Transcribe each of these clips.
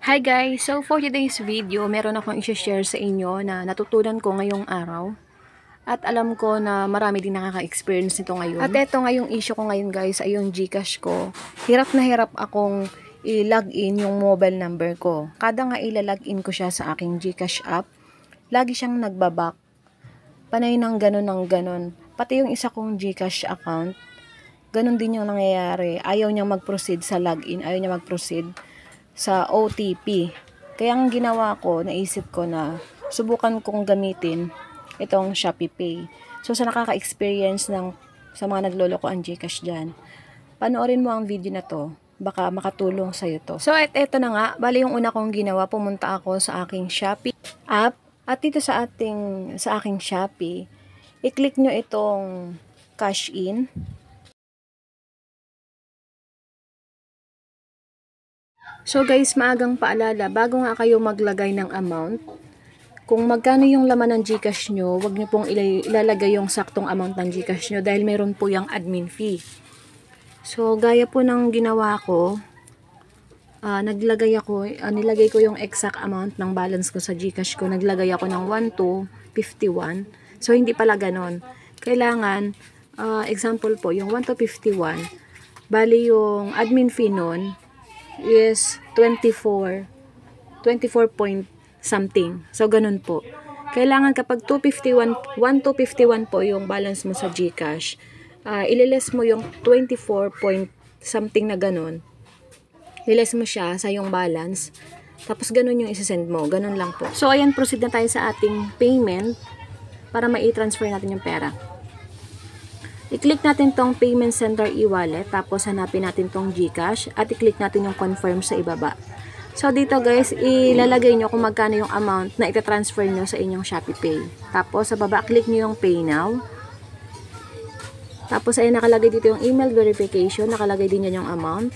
Hi guys! So for today's video, meron akong i-share sa inyo na natutunan ko ngayong araw. At alam ko na marami din nakaka-experience nito ngayon. At eto ngayong issue ko ngayon guys ay yung GCash ko. Hirap na hirap akong i-login yung mobile number ko. Kada nga ila-login ko siya sa aking GCash app, lagi siyang nagbabak. Panay ng ganon. Pati yung isa kong GCash account, ganon din yung nangyayari. Ayaw niyang mag-proceed sa login, ayaw niya mag-proceed sa OTP. Kaya ang ginawa ko, naisip ko na subukan kong gamitin itong Shopee Pay. So sa nakaka-experience sa mga nagloloko ang GCash dyan, panoorin mo ang video na to. Baka makatulong sa'yo to. So eto na nga, bali yung una kong ginawa, pumunta ako sa aking Shopee app. At dito sa aking Shopee, i-click nyo itong cash in. So guys, maagang paalala, bago nga kayo maglagay ng amount, kung magkano yung laman ng GCash nyo, wag nyo pong ilalagay yung saktong amount ng GCash nyo dahil meron po yung admin fee. So gaya po ng ginawa ko, nilagay ko yung exact amount ng balance ko sa GCash ko. Naglagay ako ng 1,251. So hindi pala ganon. Kailangan, example po, yung 1,251, bali yung admin fee nun is 24 point something. So, ganun po. Kailangan kapag 1,251 po yung balance mo sa GCash, ililes mo yung 24 point something na ganun. Ililes mo siya sa yung balance. Tapos, ganun yung isasend mo. Ganun lang po. So, ayan, proceed na tayo sa ating payment para ma-transfer natin yung pera. I-click natin tong payment center e-wallet, tapos hanapin natin tong GCash at i-click natin yung confirm sa ibaba. So dito guys, ilalagay nyo kung magkano yung amount na ita-transfer nyo sa inyong Shopee Pay. Tapos sa baba, click nyo yung Pay Now. Tapos ayun, nakalagay dito yung email verification, nakalagay din yan yung amount.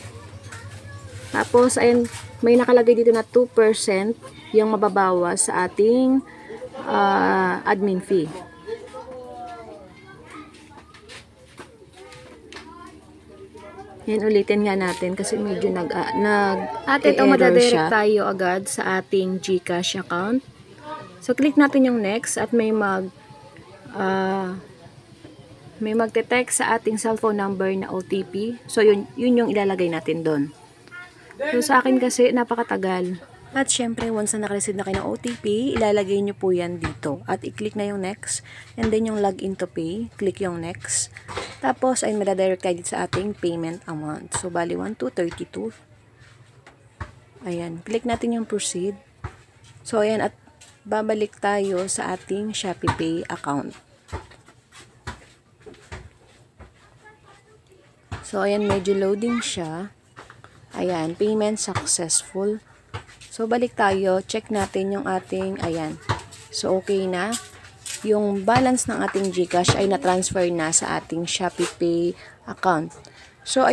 Tapos ayun, may nakalagay dito na 2% yung mababawas sa ating admin fee. Yan, ulitin nga natin kasi medyo at ito madadirect tayo agad sa ating GCash account. So, click natin yung next at may magte-text sa ating cellphone number na OTP. So, yun yung ilalagay natin doon. So, sa akin kasi napakatagal. At syempre, once na nakareceive na kayo ng OTP, ilalagay nyo po yan dito. At i-click na yung next. And then yung login to pay, click yung next. Tapos, ay madadirect kayo dito sa ating payment amount. So, bali 1,232. Ayan. Click natin yung proceed. So, ayan. At babalik tayo sa ating Shopee Pay account. So, ayan. Medyo loading siya. Ayan. Payment successful. So, balik tayo. Check natin yung ating, ayan. So, okay na. Yung balance ng ating GCash ay na-transfer na sa ating Shopee Pay account. So,